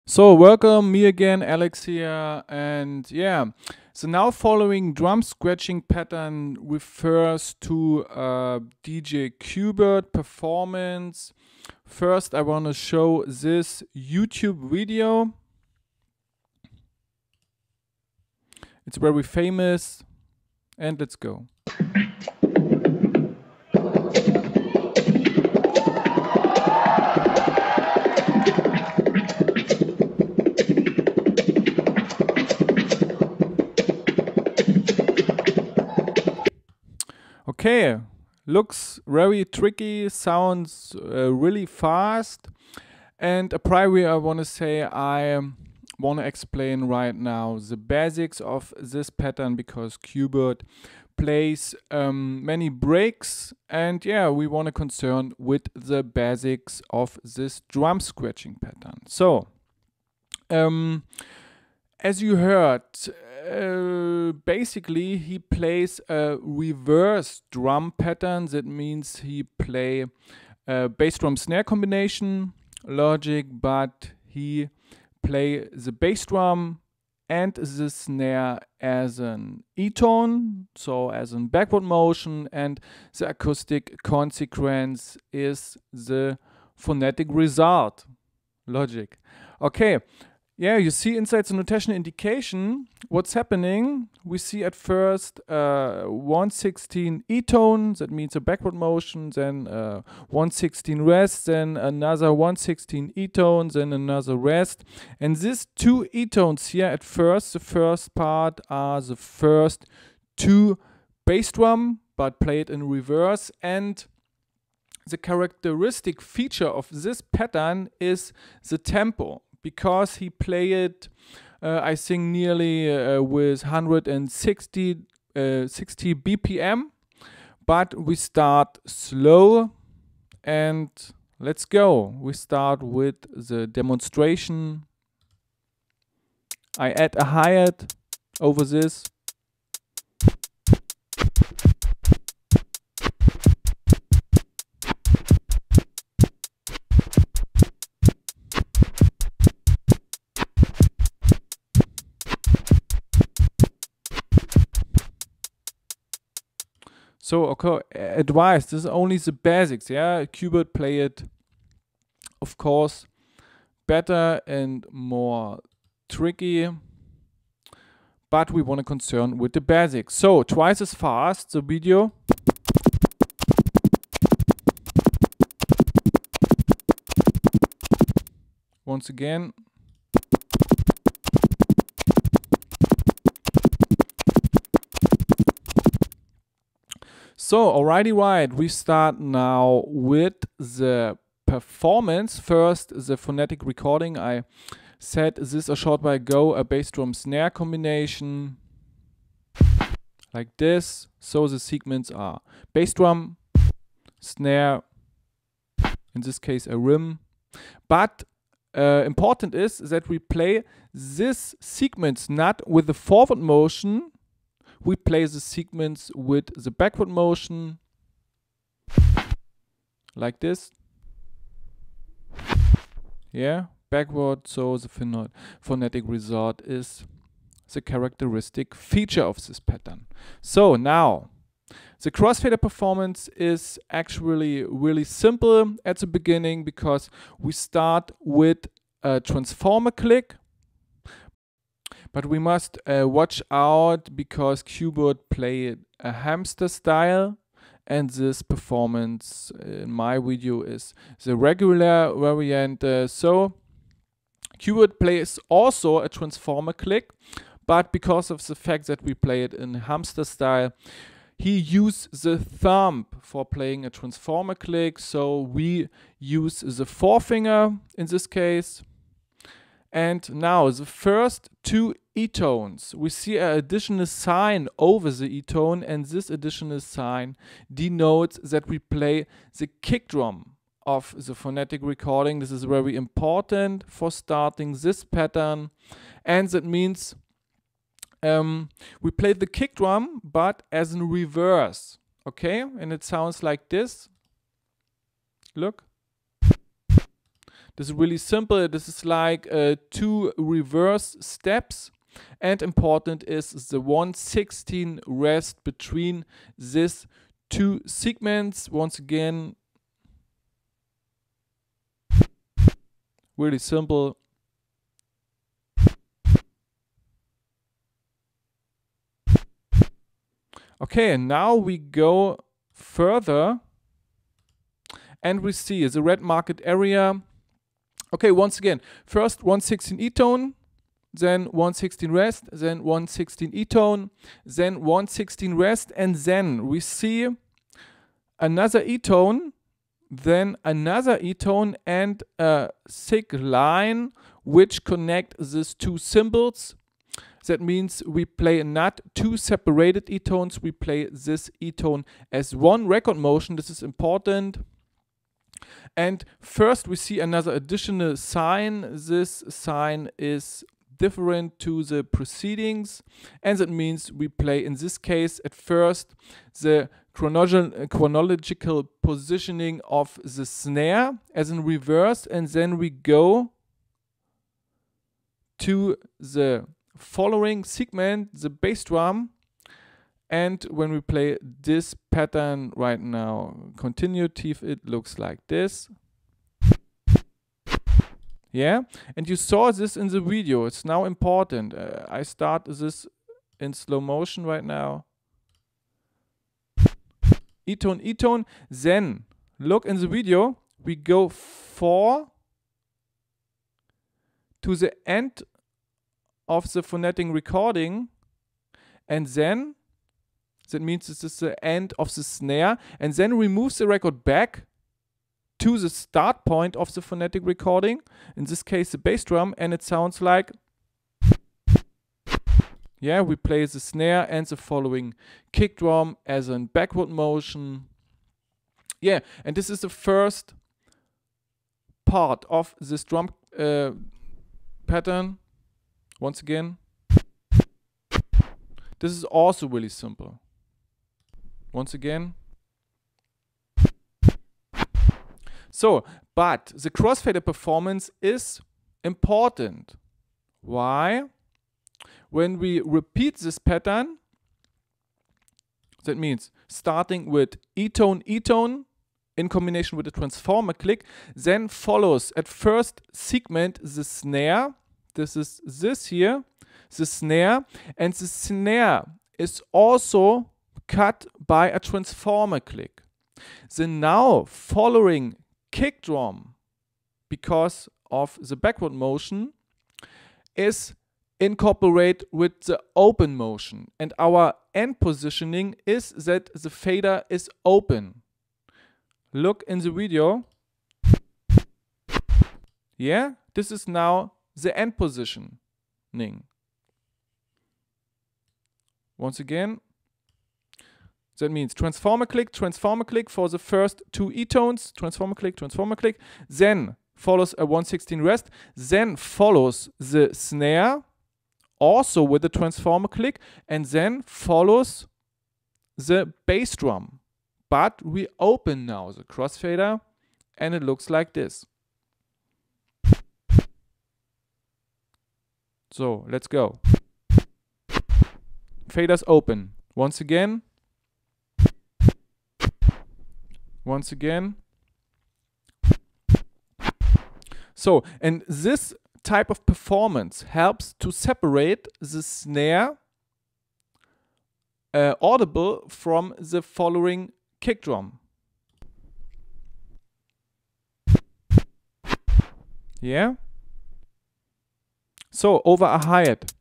So welcome, me again, Alex here, and yeah, so now following drum scratching pattern refers to DJ Q-bert performance. First, I want to show this YouTube video. It's very famous, and let's go. Okay, looks very tricky, sounds really fast, and a priori I want to say I want to explain right now the basics of this pattern because Q-bert plays many breaks, and yeah, we want to concern with the basics of this drum scratching pattern. So, as you heard, basically he plays a reverse drum pattern. That means he play a bass drum snare combination logic, but he play the bass drum and the snare as an E-tone, so as a backward motion, and the acoustic consequence is the phonetic result logic. Okay. Yeah, you see inside the notational indication what's happening. We see at first 1/16 E-tone, that means a backward motion, then 1/16 rest, then another 1/16 E-tone, then another rest. And these two E-tones here at first, the first part are the first two bass drum, but played in reverse. And the characteristic feature of this pattern is the tempo, because he played it, I think, nearly with 160 60 BPM. But we start slow, and let's go. We start with the demonstration. I add a hi-hat over this. So, okay, advice, this is only the basics, yeah? Q-bert play it, of course, better and more tricky, but we want to concern with the basics. So, twice as fast, the video. Once again. So, alrighty, right, we start now with the performance. First, the phonetic recording. I said this a short while ago, a bass drum snare combination like this. So the sequence are bass drum, snare, in this case a rim. But important is that we play this sequence not with the forward motion. We play the sequence with the backward motion, like this. Yeah, backward, so the phonetic result is the characteristic feature of this pattern. So now, the crossfader performance is actually really simple at the beginning because we start with a transformer click. But we must watch out because Q-bert played a hamster style, and this performance in my video is the regular variant. So Q-bert plays also a transformer click, but because of the fact that we play it in hamster style, he used the thumb for playing a transformer click. So we use the forefinger in this case. And now the first two E-tones, we see an additional sign over the E-tone, and this additional sign denotes that we play the kick drum of the phonetic recording. This is very important for starting this pattern, and that means we play the kick drum but as in reverse, okay? And it sounds like this. Look. This is really simple. This is like 2 reverse steps. And important is the 1/16 rest between these 2 segments. Once again, really simple. Okay, and now we go further and we see the red marked area. Okay, once again, first 1/16 E-tone, then 1/16 rest, then 1/16 E-tone, then 1/16 rest, and then we see another E-tone, then another E-tone, and a thick line which connect these 2 symbols. That means we play not 2 separated E-tones, we play this E-tone as 1 record motion. This is important. And first we see another additional sign. This sign is different to the precedings, and that means we play, in this case, at first the chronological positioning of the snare as in reverse, and then we go to the following segment, the bass drum. And when we play this pattern right now, continuative, it looks like this. Yeah, and you saw this in the video. It's now important. I start this in slow motion right now. E-tone, E-tone. Then look in the video. We go 4 to the end of the phonetic recording, and then that means this is the end of the snare, and then we move the record back to the start point of the phonetic recording, in this case the bass drum, and it sounds like, yeah, we play the snare and the following kick drum as a backward motion. Yeah, and this is the first part of this drum pattern. Once again, this is also really simple. Once again. So, but the crossfader performance is important. Why? When we repeat this pattern, that means starting with E-tone, E-tone in combination with a transformer click, then follows at first segment the snare. This is this here, the snare, and the snare is also cut by a transformer click. The now following kick drum, because of the backward motion, is incorporated with the open motion, and our end positioning is that the fader is open. Look in the video. Yeah, this is now the end positioning. Once again, that means transformer click for the first 2 E-tones, transformer click, then follows a 1/16 rest, then follows the snare, also with the transformer click, and then follows the bass drum. But we open now the crossfader, and it looks like this. So, let's go. Faders open. Once again. Once again. So, and this type of performance helps to separate the snare audible from the following kick drum. Yeah? So, over a hi-hat.